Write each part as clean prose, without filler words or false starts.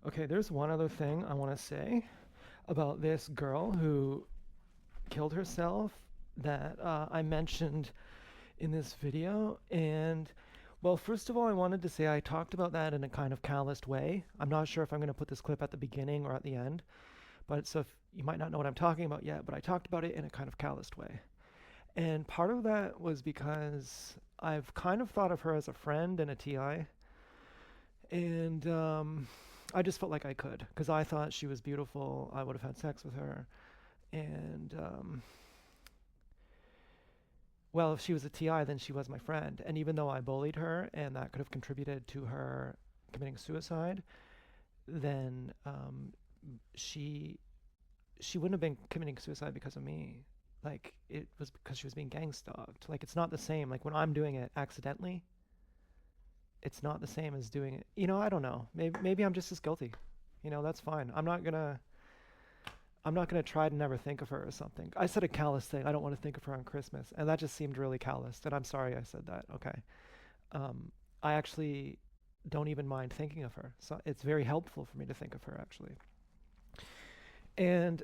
Okay, there's one other thing I want to say about this girl who killed herself that I mentioned in this video. And, well, first of all, I wanted to say I talked about that in a kind of calloused way. I'm not sure if I'm going to put this clip at the beginning or at the end, but so if you might not know what I'm talking about yet, but I talked about it in a kind of calloused way. And part of that was because I've kind of thought of her as a friend and a TI, and I just felt like I could because I thought she was beautiful. I would have had sex with her, and well, if she was a TI, then she was my friend. And even though I bullied her, and that could have contributed to her committing suicide, then she she wouldn't have been committing suicide because of me. Like it was because she was being gang stalked. Like it's not the same. Like when I'm doing it accidentally, it's not the same as doing it. I don't know. Maybe I'm just as guilty. That's fine. I'm not gonna try to never think of her or something. I said a callous thing. I don't want to think of her on Christmas, and that just seemed really callous. And I'm sorry I said that. Okay. I actually don't even mind thinking of her. So it's very helpful for me to think of her actually. And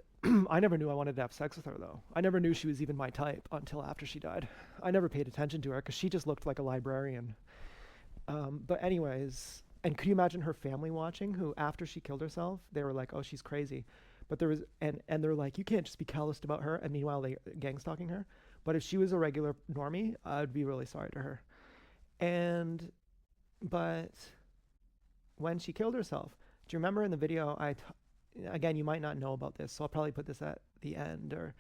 I never knew I wanted to have sex with her though. I never knew she was even my type until after she died. I never paid attention to her because she just looked like a librarian. But anyways, and could you imagine her family watching? Who after she killed herself, they were like, "Oh, she's crazy." But there was and they're like, "You can't just be calloused about her." And meanwhile, they gang stalking her. But if she was a regular normie, I'd be really sorry to her. And but when she killed herself, do you remember in the video again, you might not know about this, so I'll probably put this at the end. Or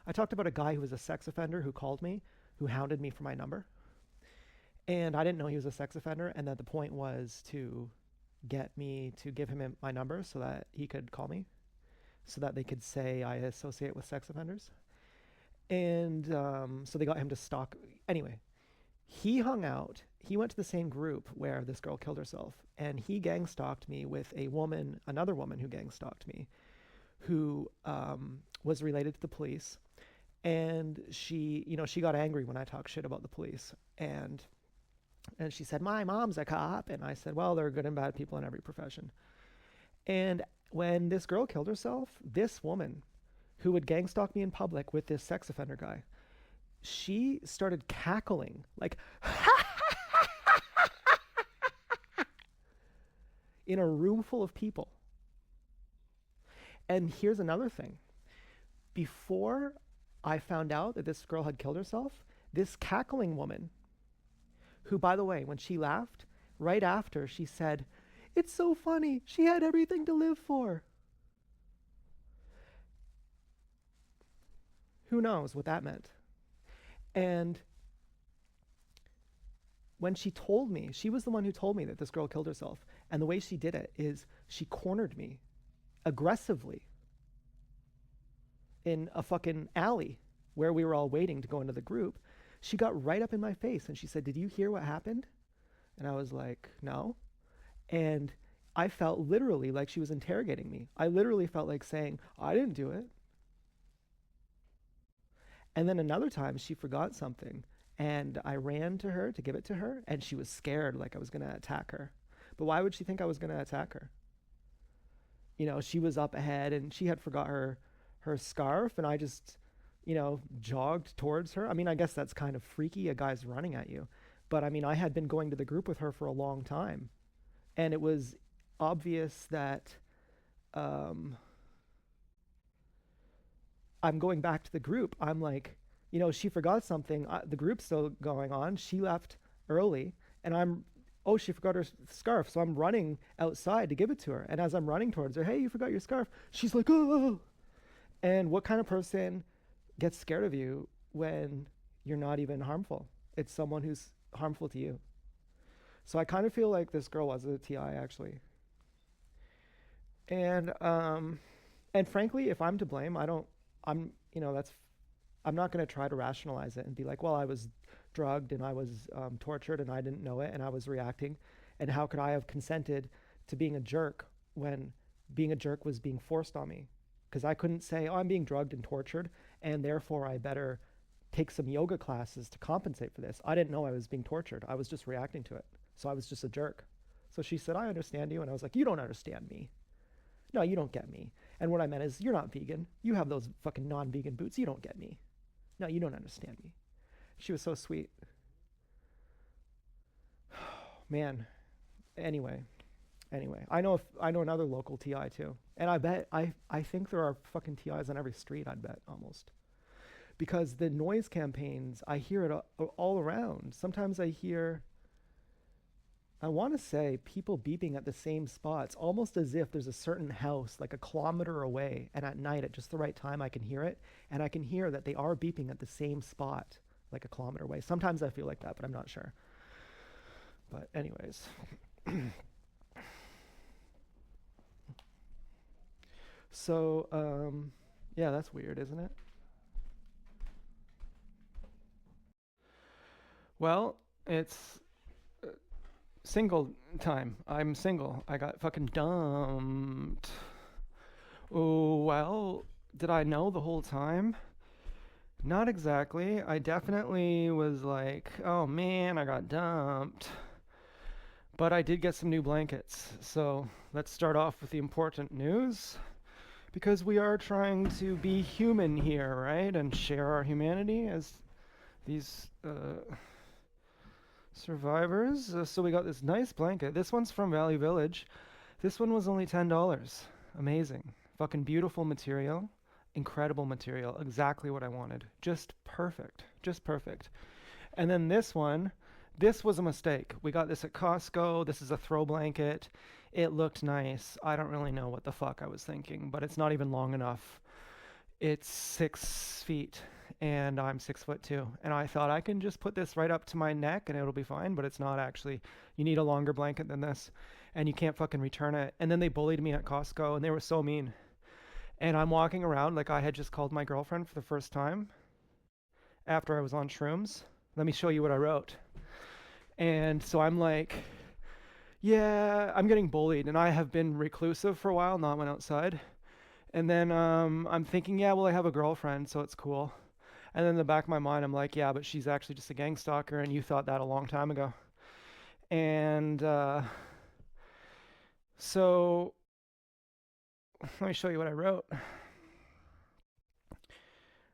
I talked about a guy who was a sex offender who called me, who hounded me for my number, and I didn't know he was a sex offender, and that the point was to get me to give him my number so that he could call me, so that they could say I associate with sex offenders. And so they got him to stalk. Anyway, he hung out. He went to the same group where this girl killed herself, and he gang stalked me with another woman who gang stalked me, who was related to the police. And she got angry when I talked shit about the police, and she said, "My mom's a cop." And I said, "Well, there are good and bad people in every profession." And when this girl killed herself, this woman who would gang stalk me in public with this sex offender guy, she started cackling like in a room full of people. And here's another thing. Before I found out that this girl had killed herself, this cackling woman, who, by the way, when she laughed, right after she said, "It's so funny. She had everything to live for." Who knows what that meant? And when she told me, she was the one who told me that this girl killed herself. And the way she did it is she cornered me aggressively in a fucking alley where we were all waiting to go into the group. She got right up in my face and she said, "Did you hear what happened?" And I was like, "No." And I felt literally like she was interrogating me. I literally felt like saying, "I didn't do it." And then another time she forgot something and I ran to her to give it to her and she was scared like I was going to attack her. But why would she think I was going to attack her? She was up ahead and she had forgot her scarf and I just, jogged towards her. I mean, I guess that's kind of freaky, a guy's running at you. But I mean, I had been going to the group with her for a long time and it was obvious that um I'm going back to the group. I'm like, she forgot something. The group's still going on. She left early, and oh, she forgot her scarf. So I'm running outside to give it to her. And as I'm running towards her, "Hey, you forgot your scarf." She's like, "Oh." And what kind of person gets scared of you when you're not even harmful? It's someone who's harmful to you. So I kind of feel like this girl was a TI actually. And and frankly, if I'm to blame, I don't. I'm that's I'm not going to try to rationalize it and be like, "Well, I was drugged and I was tortured and I didn't know it and I was reacting, and how could I have consented to being a jerk when being a jerk was being forced on me?" Because I couldn't say, "Oh, I'm being drugged and tortured and therefore I better take some yoga classes to compensate for this." I didn't know I was being tortured. I was just reacting to it. So I was just a jerk. So she said, "I understand you." And I was like, "You don't understand me." No, you don't get me. And what I meant is, you're not vegan. You have those fucking non-vegan boots. You don't get me. No, you don't understand me. She was so sweet. Man. Anyway, I know another local TI too, and I think there are fucking TIs on every street. I'd bet almost, because the noise campaigns, I hear it all around. Sometimes I hear, I want to say, people beeping at the same spots, almost as if there's a certain house like a kilometer away, and at night at just the right time I can hear it, and I can hear that they are beeping at the same spot like a kilometer away. Sometimes I feel like that, but I'm not sure. But anyways. So, yeah, that's weird, isn't it? Well, it's single time. I'm single. I got fucking dumped. Oh, well, did I know the whole time? Not exactly. I definitely was like, oh man, I got dumped. But I did get some new blankets. So let's start off with the important news. Because we are trying to be human here, right? And share our humanity as these survivors. So we got this nice blanket. This one's from Valley Village. This one was only $10. Amazing. Fucking beautiful material. Incredible material. Exactly what I wanted. Just perfect. Just perfect. And then this one, this was a mistake. We got this at Costco. This is a throw blanket. It looked nice. I don't really know what the fuck I was thinking, but it's not even long enough. It's 6 feet and I'm 6'2". And I thought I can just put this right up to my neck and it'll be fine, but it's not actually. You need a longer blanket than this and you can't fucking return it. And then they bullied me at Costco and they were so mean. And I'm walking around like I had just called my girlfriend for the first time after I was on shrooms. Let me show you what I wrote. And so I'm like, yeah, I'm getting bullied, and I have been reclusive for a while, not went outside. And then I'm thinking, yeah, well, I have a girlfriend, so it's cool. And then in the back of my mind, I'm like, yeah, but she's actually just a gang stalker, and you thought that a long time ago. And so let me show you what I wrote.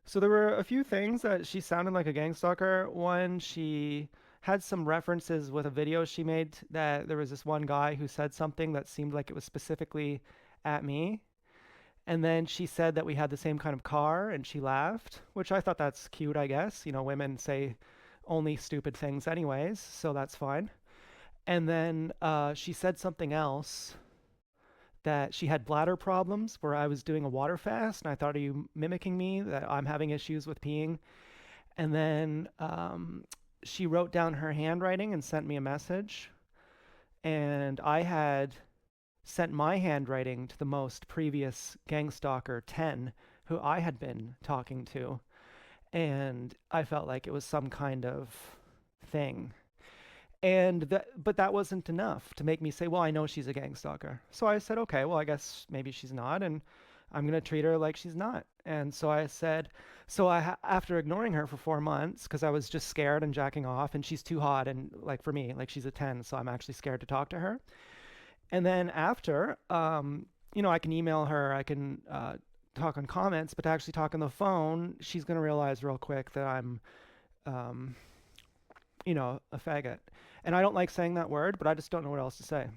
So there were a few things that she sounded like a gang stalker. One, she had some references with a video she made that there was this one guy who said something that seemed like it was specifically at me. And then she said that we had the same kind of car and she laughed, which I thought that's cute, I guess. You know, women say only stupid things anyways, so that's fine. And then she said something else, that she had bladder problems where I was doing a water fast and I thought, are you mimicking me, that I'm having issues with peeing? And then she wrote down her handwriting and sent me a message. And I had sent my handwriting to the most previous gang stalker, 10, who I had been talking to. And I felt like it was some kind of thing. But that wasn't enough to make me say, well, I know she's a gang stalker. So I said, okay, well, I guess maybe she's not, and I'm going to treat her like she's not. And so I said, after ignoring her for 4 months, because I was just scared and jacking off, and she's too hot, and like for me, like she's a 10, so I'm actually scared to talk to her. And then after, I can email her, I can talk on comments, but to actually talk on the phone, she's going to realize real quick that I'm, a faggot. And I don't like saying that word, but I just don't know what else to say.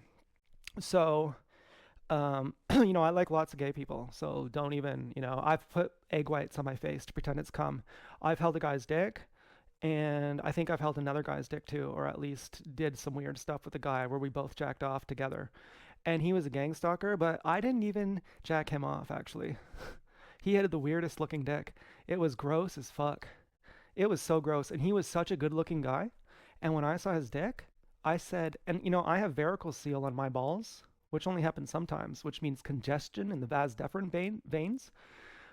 So, I like lots of gay people. So don't even, I've put egg whites on my face to pretend it's cum. I've held a guy's dick, and I think I've held another guy's dick too, or at least did some weird stuff with a guy where we both jacked off together. And he was a gang stalker, but I didn't even jack him off, actually. He had the weirdest looking dick. It was gross as fuck. It was so gross. And he was such a good looking guy. And when I saw his dick, I said, and I have varicocele on my balls, which only happens sometimes, which means congestion in the vas deferens veins.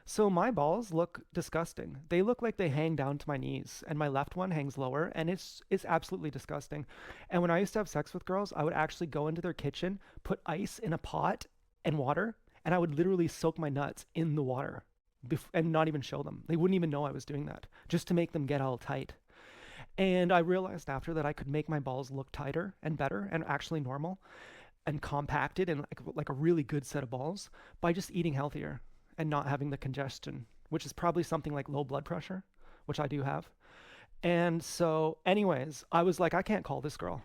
So my balls look disgusting. They look like they hang down to my knees, and my left one hangs lower, and it's absolutely disgusting. And when I used to have sex with girls, I would actually go into their kitchen, put ice in a pot and water, and I would literally soak my nuts in the water and not even show them. They wouldn't even know I was doing that, just to make them get all tight. And I realized after that I could make my balls look tighter and better and actually normal. and compacted and like a really good set of balls by just eating healthier and not having the congestion, which is probably something like low blood pressure, which I do have. And so, anyways, I was like, I can't call this girl.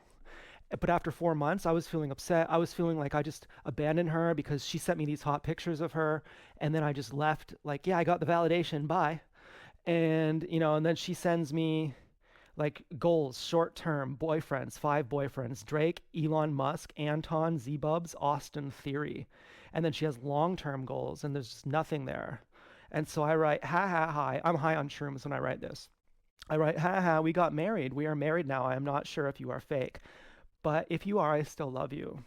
But after 4 months, I was feeling upset. I was feeling like I just abandoned her because she sent me these hot pictures of her. And then I just left, like, yeah, I got the validation. Bye. And, and then she sends me like goals, short term boyfriends, 5 boyfriends: Drake, Elon Musk, Anton, Z-Bubs, Austin Theory. And then she has long term goals, and there's just nothing there. And so I write, ha ha, hi. I'm high on shrooms when I write this. I write, ha ha, we got married. We are married now. I am not sure if you are fake. But if you are, I still love you.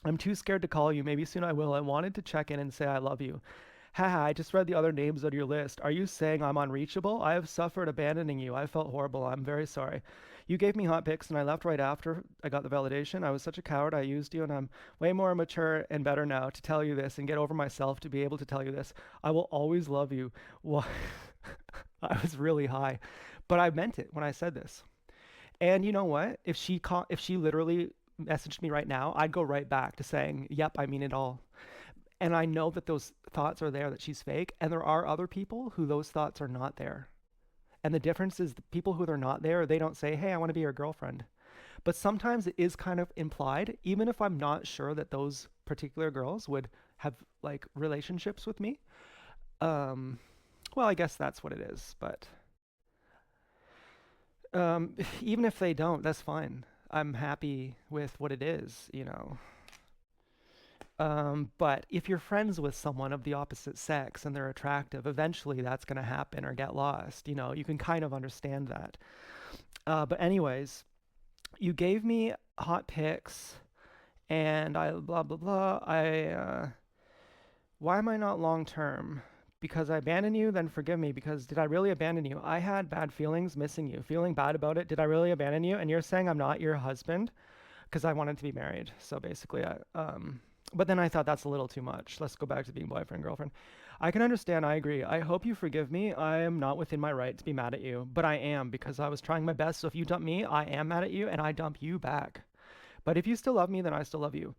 I'm too scared to call you. Maybe soon I will. I wanted to check in and say I love you. Haha, I just read the other names on your list. Are you saying I'm unreachable? I have suffered abandoning you. I felt horrible. I'm very sorry. You gave me hot pics and I left right after I got the validation. I was such a coward. I used you, and I'm way more mature and better now to tell you this and get over myself to be able to tell you this. I will always love you. Well, I was really high, but I meant it when I said this. And you know what? If she literally messaged me right now, I'd go right back to saying, "Yep, I mean it all." And I know that those thoughts are there, that she's fake, and there are other people who those thoughts are not there. And the difference is the people who are not there, they don't say, "Hey, I want to be your girlfriend." But sometimes it is kind of implied, even if I'm not sure that those particular girls would have like relationships with me. Um, well, I guess that's what it is. But even if they don't, that's fine. I'm happy with what it is. But if you're friends with someone of the opposite sex and they're attractive, eventually that's going to happen or get lost. You can kind of understand that. But anyways, you gave me hot pics and I blah blah blah. Why am I not long term? Because I abandoned you, then forgive me. Because did I really abandon you? I had bad feelings missing you, feeling bad about it. Did I really abandon you? And you're saying I'm not your husband because I wanted to be married. So basically, but then I thought that's a little too much. Let's go back to being boyfriend, girlfriend. I can understand. I agree. I hope you forgive me. I am not within my right to be mad at you, but I am because I was trying my best. So if you dump me, I am mad at you and I dump you back. But if you still love me, then I still love you.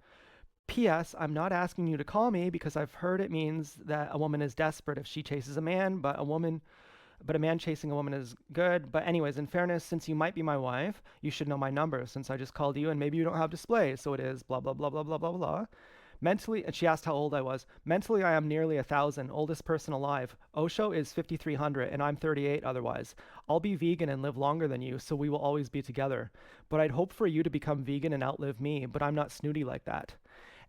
P.S. I'm not asking you to call me because I've heard it means that a woman is desperate if she chases a man, but a man chasing a woman is good. But anyways, in fairness, since you might be my wife, you should know my number since I just called you and maybe you don't have display. So it is blah, blah, blah, blah, blah, blah, blah. Mentally, and she asked how old I was. Mentally, I am nearly 1,000, oldest person alive. Osho is 5,300, and I'm 38 otherwise. I'll be vegan and live longer than you, so we will always be together. But I'd hope for you to become vegan and outlive me, but I'm not snooty like that.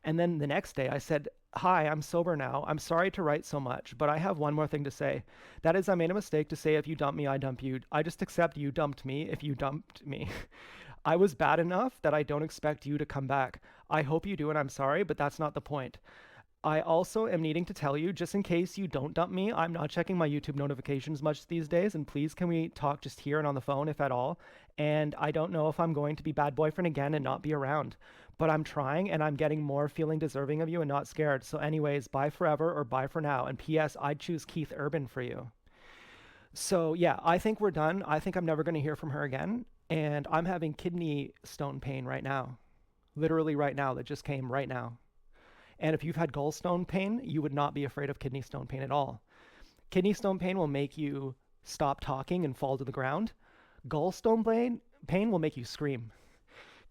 And then the next day I said, "Hi, I'm sober now. I'm sorry to write so much, but I have one more thing to say. That is, I made a mistake to say if you dump me, I dump you. I just accept you dumped me if you dumped me. I was bad enough that I don't expect you to come back. I hope you do, and I'm sorry, but that's not the point. I also am needing to tell you, just in case you don't dump me, I'm not checking my YouTube notifications much these days, and please can we talk just here and on the phone, if at all? And I don't know if I'm going to be bad boyfriend again and not be around. But I'm trying, and I'm getting more feeling deserving of you and not scared. So anyways, bye forever or bye for now. And P.S. I'd choose Keith Urban for you." So yeah, I think we're done. I think I'm never going to hear from her again. And I'm having kidney stone pain right now. Literally right now. That just came right now. And if you've had gallstone pain, you would not be afraid of kidney stone pain at all. Kidney stone pain will make you stop talking and fall to the ground. Gallstone pain will make you scream.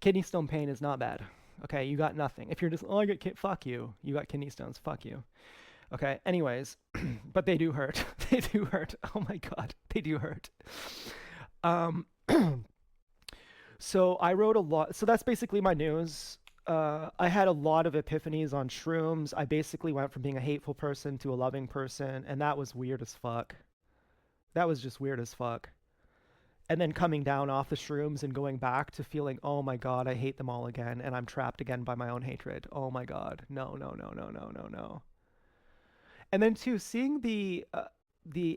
Kidney stone pain is not bad. Okay, you got nothing. If you're just, "Oh, I get fuck you. You got kidney stones. Fuck you." Okay, anyways, but they do hurt. They do hurt. Oh my God, they do hurt. Um, so I wrote a lot. So that's basically my news. I had a lot of epiphanies on shrooms. I basically went from being a hateful person to a loving person, and that was weird as fuck. That was just weird as fuck. And then coming down off the shrooms and going back to feeling, "Oh my God, I hate them all again, and I'm trapped again by my own hatred. Oh my God, no, no, no, no, no, no, no." And then too, seeing the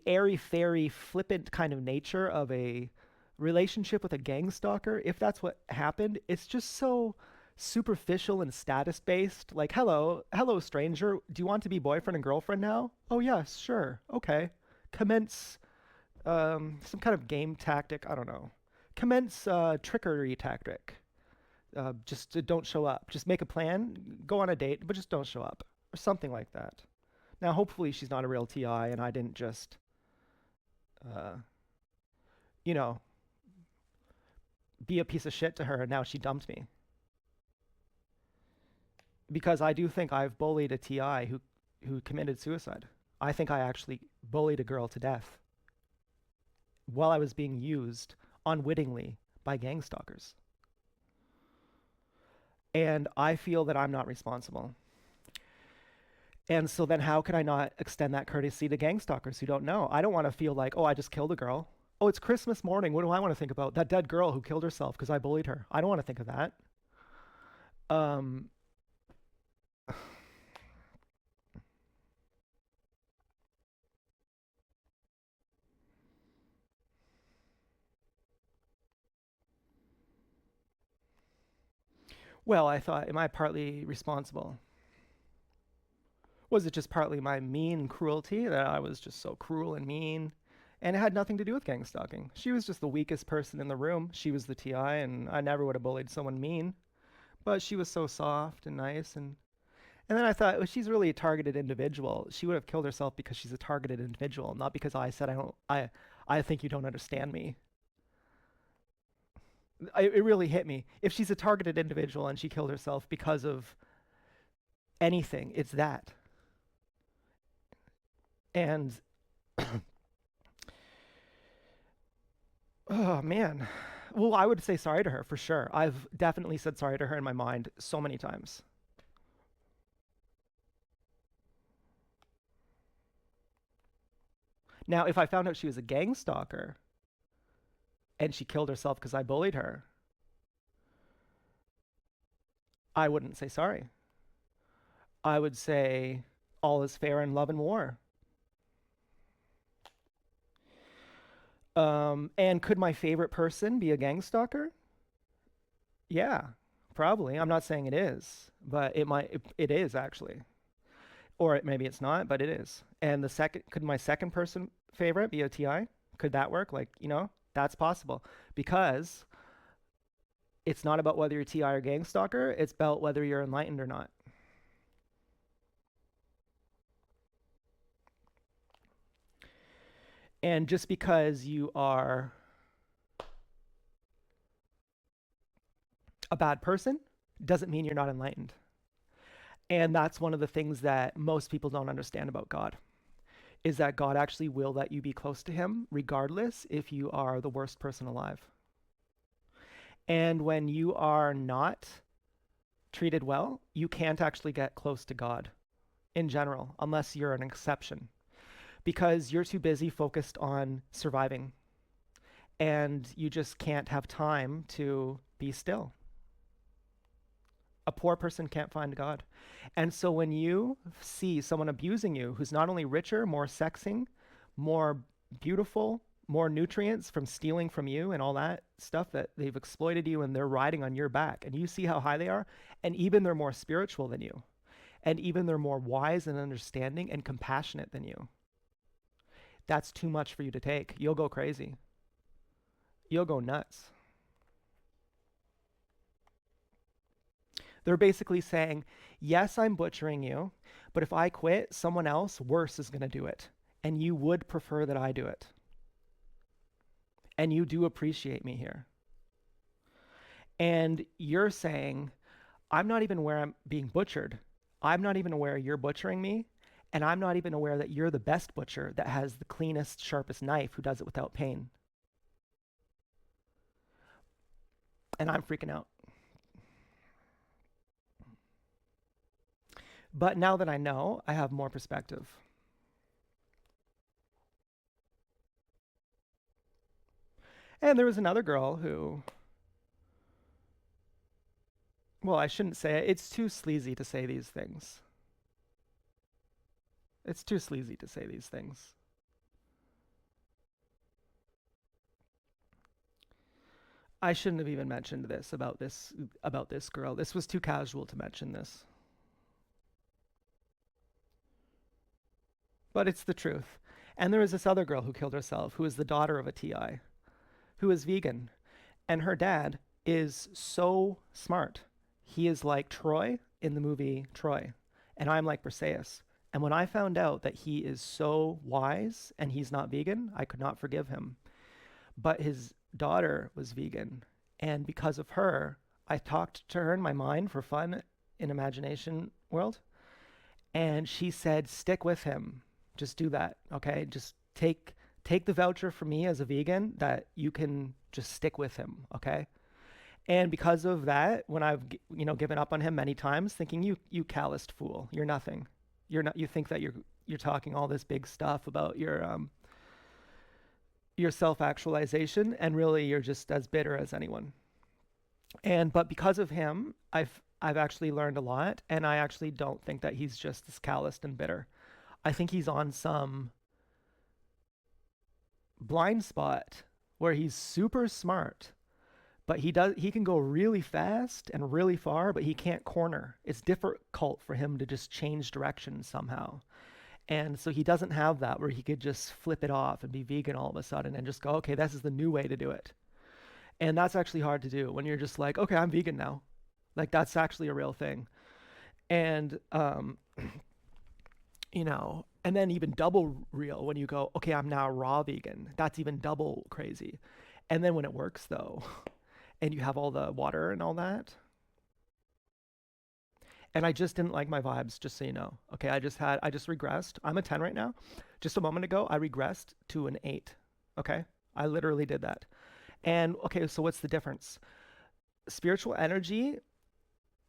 airy fairy flippant kind of nature of a relationship with a gang stalker, if that's what happened, it's just so superficial and status based. Like, hello stranger, do you want to be boyfriend and girlfriend now? Oh yes, sure, okay. Commence some kind of game tactic. I don't know. Commence trickery tactic. just don't show up. Just make a plan, go on a date, but just don't show up, or something like that. Now, hopefully, she's not a real TI, and I didn't just, uh, you know, be a piece of shit to her, and now she dumped me. Because I do think I've bullied a TI who committed suicide. I think I actually bullied a girl to death while I was being used unwittingly by gang stalkers. And I feel that I'm not responsible. And so then how can I not extend that courtesy to gang stalkers who don't know? I don't want to feel like, oh, I just killed a girl. Oh, it's Christmas morning. What do I want to think about? That dead girl who killed herself because I bullied her. I don't want to think of that. Um, well, I thought, am I partly responsible? Was it just partly my mean cruelty that I was just so cruel and mean? And it had nothing to do with gang stalking. She was just the weakest person in the room. She was the TI, and I never would have bullied someone mean. But she was so soft and nice, and then I thought, well, she's really a targeted individual. She would have killed herself because she's a targeted individual, not because I said I think you don't understand me. It really hit me. If she's a targeted individual and she killed herself because of anything, it's that. And oh man. Well, I would say sorry to her for sure. I've definitely said sorry to her in my mind so many times. Now, if I found out she was a gang stalker and she killed herself because I bullied her, I wouldn't say sorry. I would say all is fair in love and war. And could my favorite person be a gang stalker? Yeah, probably. I'm not saying it is, but it is actually. Or maybe it's not, but it is. And could my second person favorite be a TI? Could that work? Like, that's possible because it's not about whether you're TI or gang stalker. It's about whether you're enlightened or not. And just because you are a bad person doesn't mean you're not enlightened. And that's one of the things that most people don't understand about God is that God actually will let you be close to him regardless if you are the worst person alive. And when you are not treated well, you can't actually get close to God in general unless you're an exception because you're too busy focused on surviving and you just can't have time to be still. A poor person can't find God. And so when you see someone abusing you who's not only richer, more sexing, more beautiful, more nutrients from stealing from you and all that stuff that they've exploited you and they're riding on your back, and you see how high they are, and even they're more spiritual than you, and even they're more wise and understanding and compassionate than you, that's too much for you to take. You'll go crazy. You'll go nuts. They're basically saying, yes, I'm butchering you, but if I quit, someone else worse is going to do it. And you would prefer that I do it. And you do appreciate me here. And you're saying, I'm not even aware I'm being butchered. I'm not even aware you're butchering me. And I'm not even aware that you're the best butcher that has the cleanest, sharpest knife who does it without pain. And I'm freaking out. But now that I know, I have more perspective. And there was another girl who, well, I shouldn't say it. It's too sleazy to say these things. It's too sleazy to say these things. I shouldn't have even mentioned this about this girl. This was too casual to mention this. But it's the truth. And there was this other girl who killed herself, who was the daughter of a TI, who was vegan. And her dad is so smart. He is like Troy in the movie Troy, and I'm like Briseis. And when I found out that he is so wise and he's not vegan, I could not forgive him. But his daughter was vegan, and because of her, I talked to her in my mind for fun in imagination world, and she said, "Stick with him. Just do that, okay? Just take the voucher from me as a vegan that you can just stick with him, okay?" And because of that, when I've given up on him many times, thinking you calloused fool, you're nothing. You're not. You think that you're talking all this big stuff about your self-actualization, and really you're just as bitter as anyone. And but because of him, I've actually learned a lot, and I actually don't think that he's just as calloused and bitter. I think he's on some blind spot where he's super smart, but he can go really fast and really far, but he can't corner. It's difficult for him to just change direction somehow. And so he doesn't have that where he could just flip it off and be vegan all of a sudden and just go, okay, this is the new way to do it. And that's actually hard to do when you're just like, okay, I'm vegan now. Like that's actually a real thing. And and then even double real when you go, okay, I'm now raw vegan. That's even double crazy. And then when it works though, and you have all the water and all that. And I just didn't like my vibes, just so you know. Okay, I just regressed. I'm a 10 right now. Just a moment ago, I regressed to an 8. Okay? I literally did that. And okay, so what's the difference? Spiritual energy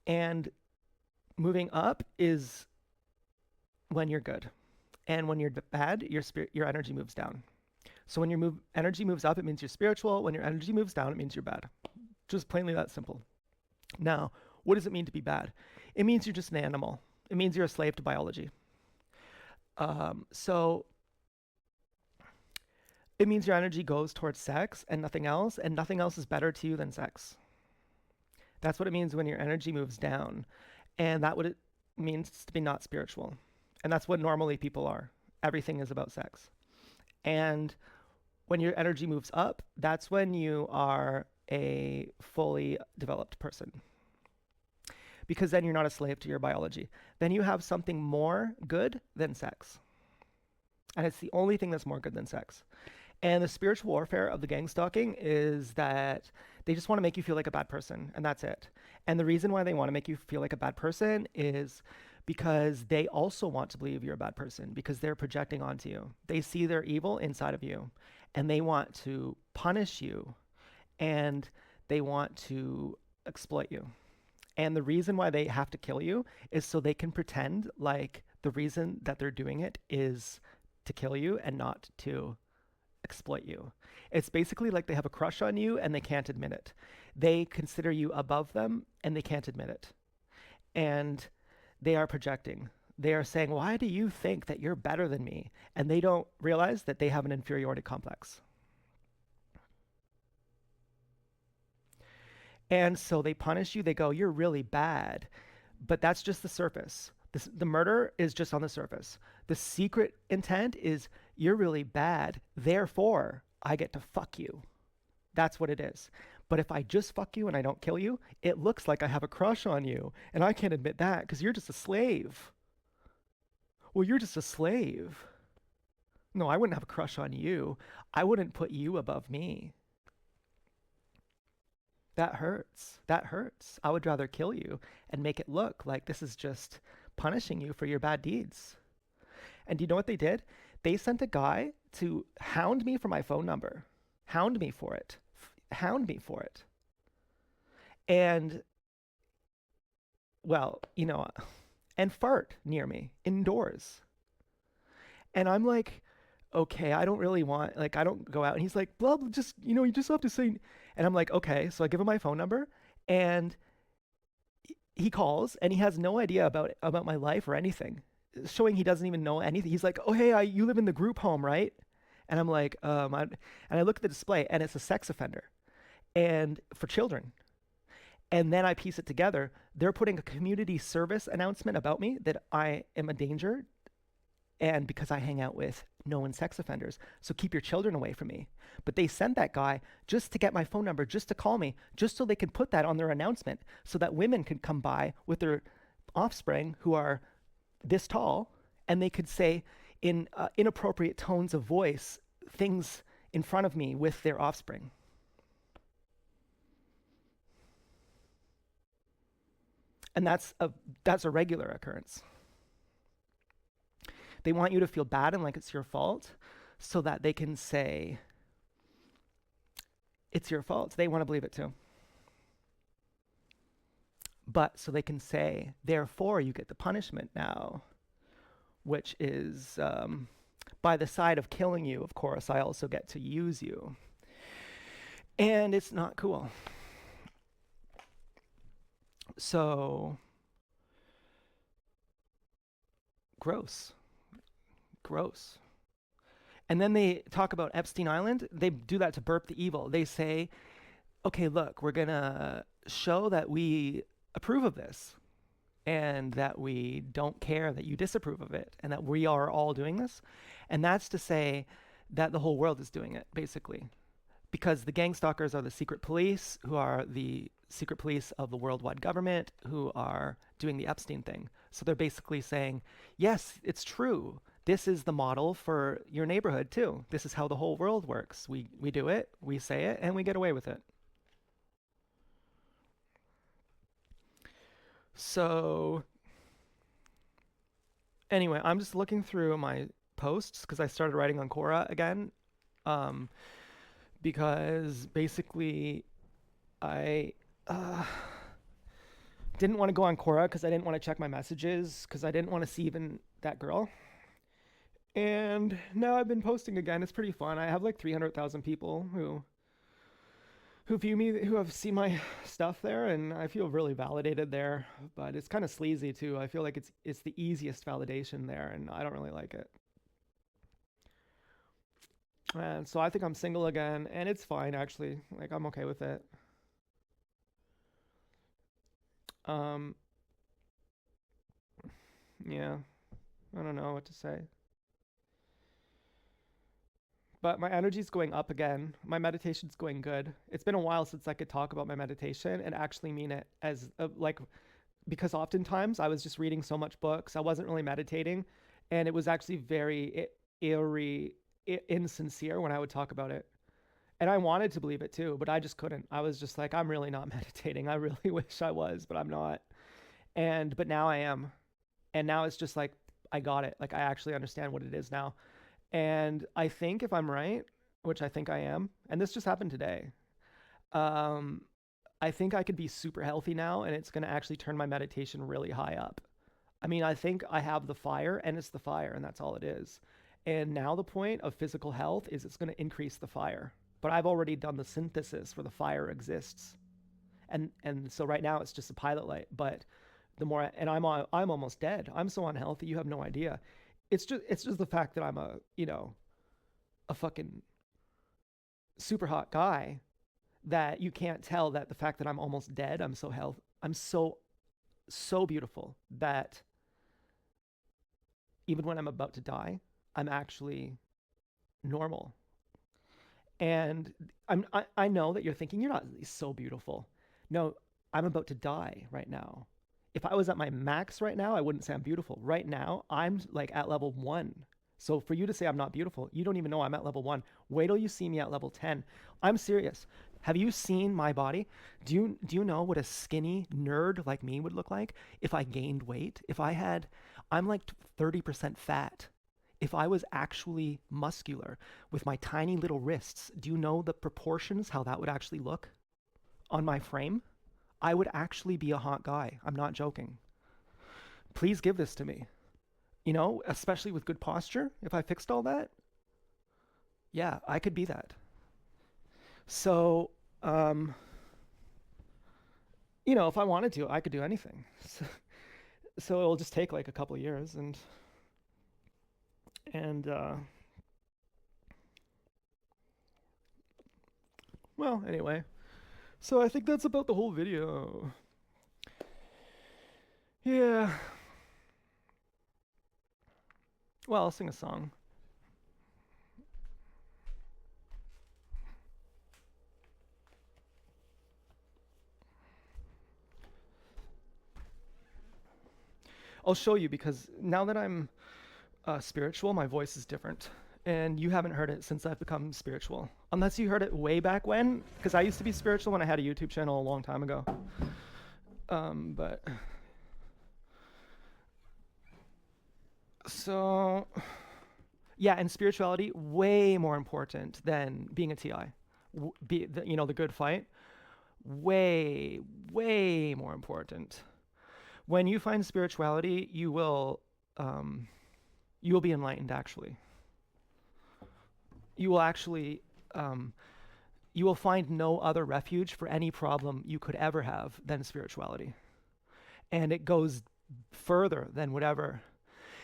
and moving up is when you're good. And when you're bad, your energy moves down. So when your energy moves up, it means you're spiritual. When your energy moves down, it means you're bad. Just plainly that simple. Now, what does it mean to be bad? It means you're just an animal. It means you're a slave to biology. So it means your energy goes towards sex and nothing else is better to you than sex. That's what it means when your energy moves down. And that's what it means to be not spiritual. And that's what normally people are. Everything is about sex. And when your energy moves up, that's when you are a fully developed person. Because then you're not a slave to your biology. Then you have something more good than sex. And it's the only thing that's more good than sex. And the spiritual warfare of the gangstalking is that they just want to make you feel like a bad person, and that's it. And the reason why they want to make you feel like a bad person is because they also want to believe you're a bad person, because they're projecting onto you. They see their evil inside of you, and they want to punish you, and they want to exploit you. And the reason why they have to kill you is so they can pretend like the reason that they're doing it is to kill you and not to exploit you. It's basically like they have a crush on you and they can't admit it. They consider you above them and they can't admit it. And they are projecting. They are saying, why do you think that you're better than me? And they don't realize that they have an inferiority complex. And so they punish you. They go, you're really bad. But that's just the surface. The murder is just on the surface. The secret intent is you're really bad. Therefore, I get to fuck you. That's what it is. But if I just fuck you and I don't kill you, it looks like I have a crush on you. And I can't admit that because you're just a slave. Well, you're just a slave. No, I wouldn't have a crush on you. I wouldn't put you above me. That hurts. That hurts. I would rather kill you and make it look like this is just punishing you for your bad deeds. And do you know what they did? They sent a guy to hound me for my phone number. Hound me for it. Hound me for it. And, well, and fart near me indoors. And I'm like, okay, I don't really want, I don't go out. And he's like, blah, blah, just, you just have to say. And I'm like, okay. So I give him my phone number and he calls and he has no idea about my life or anything, showing he doesn't even know anything. He's like, oh, hey, you live in the group home, right? And I'm like, and I look at the display and it's a sex offender and for children. And then I piece it together. They're putting a community service announcement about me that I am a danger and because I hang out with known sex offenders. So keep your children away from me. But they sent that guy just to get my phone number, just to call me, just so they could put that on their announcement so that women could come by with their offspring who are this tall and they could say in inappropriate tones of voice things in front of me with their offspring. And that's a regular occurrence. They want you to feel bad and like it's your fault so that they can say it's your fault. They want to believe it too. But so they can say, therefore, you get the punishment now, which is by the side of killing you, of course, I also get to use you. And it's not cool. So, gross. Gross. And then they talk about Epstein Island. They do that to burp the evil. They say, okay, look, we're going to show that we approve of this and that we don't care that you disapprove of it and that we are all doing this. And that's to say that the whole world is doing it, basically. Because the gangstalkers are the secret police, who are the secret police of the worldwide government, who are doing the Epstein thing. So they're basically saying, yes, it's true. This is the model for your neighborhood too. This is how the whole world works. We do it, we say it, and we get away with it. So anyway, I'm just looking through my posts because I started writing on Quora again. Because basically I didn't want to go on Quora because I didn't want to check my messages because I didn't want to see even that girl. And now I've been posting again. It's pretty fun. I have like 300,000 people who view me, who have seen my stuff there, and I feel really validated there. But it's kind of sleazy too. I feel like it's the easiest validation there, and I don't really like it. And so I think I'm single again, and it's fine actually. Like I'm okay with it. Um, yeah, I don't know what to say. But my energy's going up again. My meditation's going good. It's been a while since I could talk about my meditation and actually mean it as like because oftentimes I was just reading so much books. I wasn't really meditating, and it was actually very eerie, insincere when I would talk about it. And I wanted to believe it too, but I just couldn't. I was just like, I'm really not meditating. I really wish I was, but I'm not. But now I am. And now it's just like I got it. Like I actually understand what it is now. And I think if I'm right, which I think I am, and this just happened today, um, I think I could be super healthy now, and it's going to actually turn my meditation really high up. I mean, I think I have the fire, and it's the fire, and that's all it is. And now the point of physical health is it's going to increase the fire. But I've already done the synthesis where the fire exists, and so right now it's just a pilot light. But the more, and I'm almost dead. I'm so unhealthy, you have no idea. It's just the fact that I'm a fucking super hot guy that you can't tell that the fact that I'm almost dead, I'm so beautiful that even when I'm about to die, I'm actually normal. And I know that you're thinking you're not so beautiful. No, I'm about to die right now. If I was at my max right now, I wouldn't say I'm beautiful. Right now, I'm like at level 1. So for you to say I'm not beautiful, you don't even know I'm at level 1. Wait till you see me at level 10. I'm serious. Have you seen my body? Do you know what a skinny nerd like me would look like if I gained weight? I'm like 30% fat. If I was actually muscular with my tiny little wrists, do you know the proportions, how that would actually look on my frame? I would actually be a hot guy. I'm not joking. Please give this to me. Especially with good posture. If I fixed all that, yeah, I could be that. So, if I wanted to, I could do anything. So it'll just take like a couple of years, and well, anyway. So I think that's about the whole video. Yeah. Well, I'll sing a song. I'll show you because now that I'm spiritual, my voice is different. And you haven't heard it since I've become spiritual. Unless you heard it way back when, because I used to be spiritual when I had a YouTube channel a long time ago. But so yeah, and spirituality way more important than being a TI. The good fight, way more important. When you find spirituality, you will be enlightened. Actually, you will actually you will find no other refuge for any problem you could ever have than spirituality, and it goes further than whatever.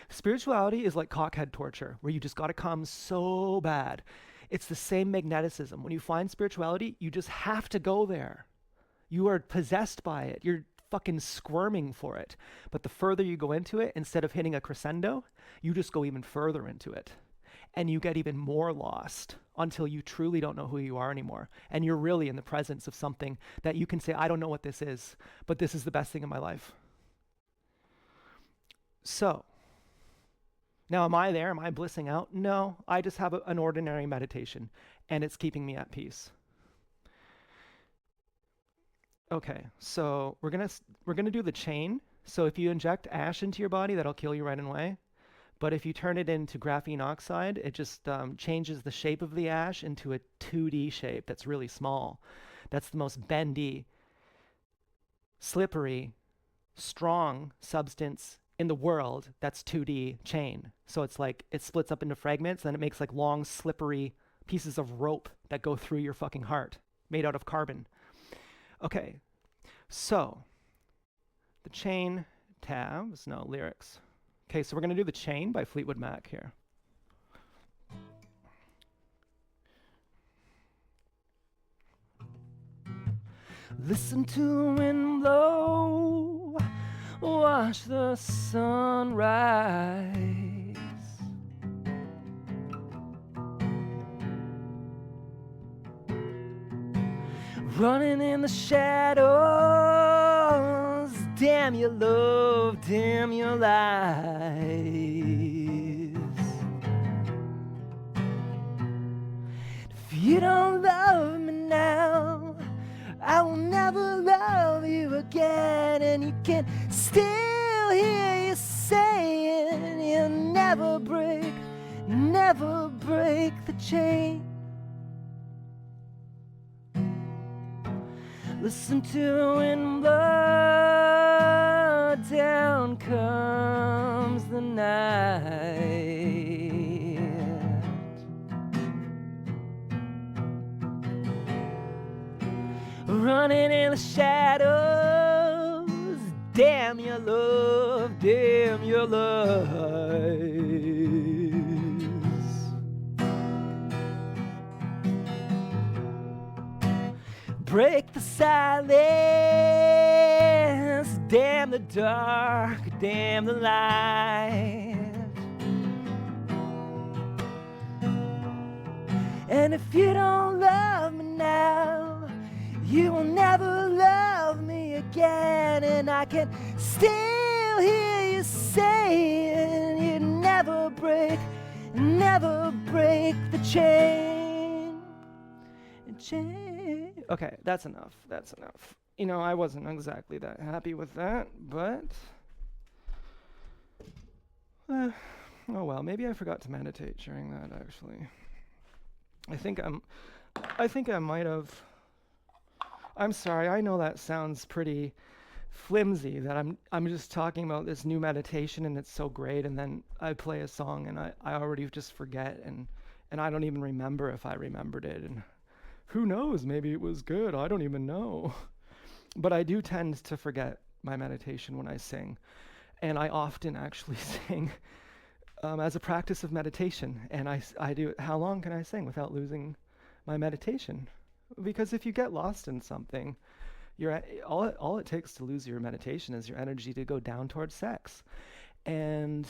Spirituality is like cockhead torture, where you just got to come so bad. It's the same magneticism. When you find spirituality, you just have to go there. You are possessed by it. You're fucking squirming for it. But the further you go into it, instead of hitting a crescendo, you just go even further into it. And you get even more lost until you truly don't know who you are anymore. And you're really in the presence of something that you can say, I don't know what this is, but this is the best thing in my life. So, now am I there? Am I blissing out? No, I just have an ordinary meditation, and it's keeping me at peace. Okay, so we're gonna do the chain. So if you inject ash into your body, that'll kill you right away. But if you turn it into graphene oxide, it just changes the shape of the ash into a 2D shape that's really small. That's the most bendy, slippery, strong substance in the world that's 2D chain. So it's like it splits up into fragments, then it makes like long, slippery pieces of rope that go through your fucking heart, made out of carbon. Okay, so the chain tabs, no lyrics. Okay, so we're gonna do the chain by Fleetwood Mac here. Listen to the wind blow, watch the sun rise. Running in the shadows, damn your love, damn your lies. If you don't love me now, I will never love you again. And you can still hear you saying you'll never break the chain. Listen to the wind blow, down comes the night. Running in the shadows, damn your love, damn your lies. Break the silence, damn the dark, damn the light. And if you don't love me now, you will never love me again. And I can still hear you saying you'd never break the chain. Okay, that's enough. That's enough. You know, I wasn't exactly that happy with that, but oh well, maybe I forgot to meditate during that actually. I think I might have. I'm sorry, I know that sounds pretty flimsy that I'm just talking about this new meditation and it's so great, and then I play a song and I already just forget and I don't even remember if I remembered it, and who knows, maybe it was good, I don't even know. But I do tend to forget my meditation when I sing, and I often actually sing as a practice of meditation, and I do, how long can I sing without losing my meditation? Because if you get lost in something, all it takes to lose your meditation is your energy to go down towards sex. And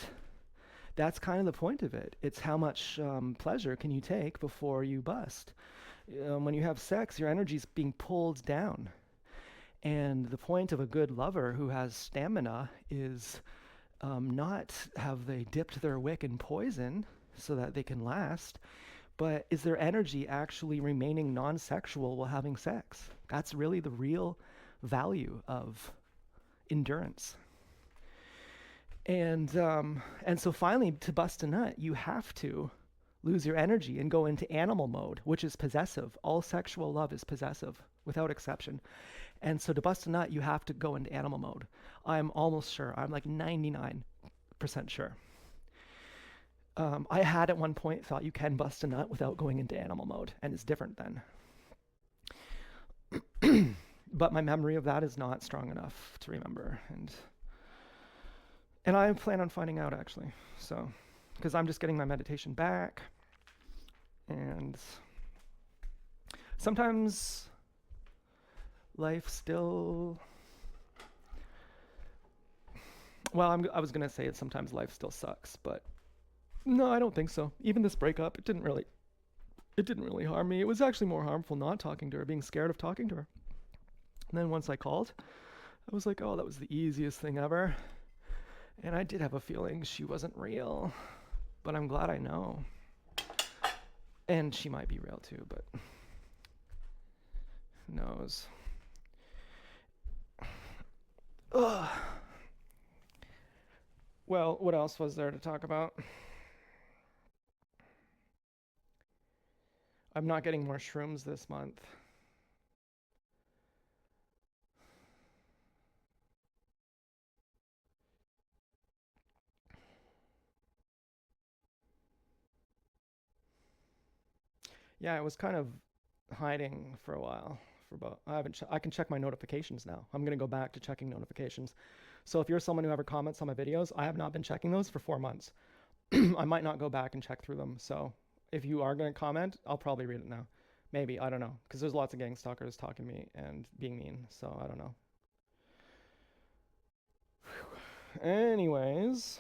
That's kind of the point of it. It's how much pleasure can you take before you bust. When you have sex, your energy's being pulled down. And the point of a good lover who has stamina is not have they dipped their wick in poison so that they can last, but is their energy actually remaining non-sexual while having sex? That's really the real value of endurance. And so finally, to bust a nut, you have to lose your energy and go into animal mode, which is possessive. All sexual love is possessive, without exception. And so to bust a nut, you have to go into animal mode. I'm almost sure. I'm like 99% sure. I had at one point thought you can bust a nut without going into animal mode, and it's different then. But my memory of that is not strong enough to remember. And I plan on finding out, actually. So, because I'm just getting my meditation back. And sometimes life still... Well, I was going to say it, sometimes life still sucks, but no, I don't think so. Even this breakup, it didn't really harm me. It was actually more harmful not talking to her, being scared of talking to her. And then once I called, I was like, oh, that was the easiest thing ever. And I did have a feeling she wasn't real, but I'm glad I know. And she might be real too, but who knows? Ugh. Well, what else was there to talk about? I'm not getting more shrooms this month. Yeah, I was kind of hiding for a while. I can check my notifications now. I'm gonna go back to checking notifications. So if you're someone who ever comments on my videos, I have not been checking those for 4 months. I might not go back and check through them. So if you are gonna comment, I'll probably read it now. Maybe, I don't know. Because there's lots of gang stalkers talking to me and being mean, so I don't know. Anyways.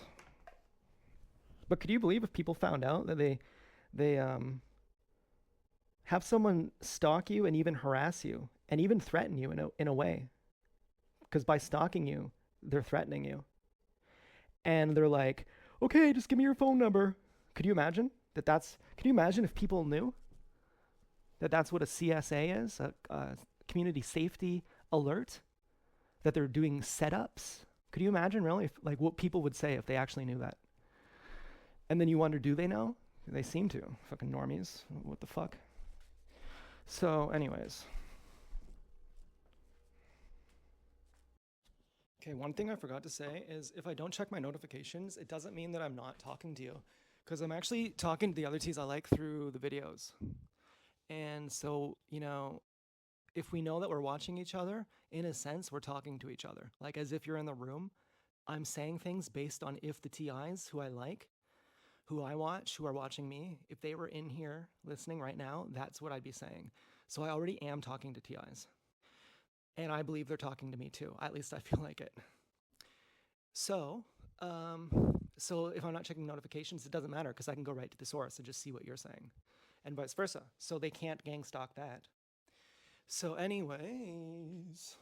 But could you believe if people found out that they have someone stalk you and even harass you and even threaten you in a way? Because by stalking you, they're threatening you. And they're like, okay, just give me your phone number. Could you imagine can you imagine if people knew that that's what a CSA is, a community safety alert, that they're doing setups? Could you imagine really what people would say if they actually knew that? And then you wonder, do they know? They seem to. Fucking normies. What the fuck? So anyways. Okay, one thing I forgot to say is if I don't check my notifications, it doesn't mean that I'm not talking to you. Because I'm actually talking to the other T's I like through the videos. And so, if we know that we're watching each other, in a sense, we're talking to each other. Like as if you're in the room, I'm saying things based on if the TIs who I like, who I watch, who are watching me, if they were in here listening right now, that's what I'd be saying. So I already am talking to TIs. And I believe they're talking to me too. At least I feel like it. So if I'm not checking notifications, it doesn't matter because I can go right to the source and just see what you're saying. And vice versa. So they can't gang stalk that. So anyways...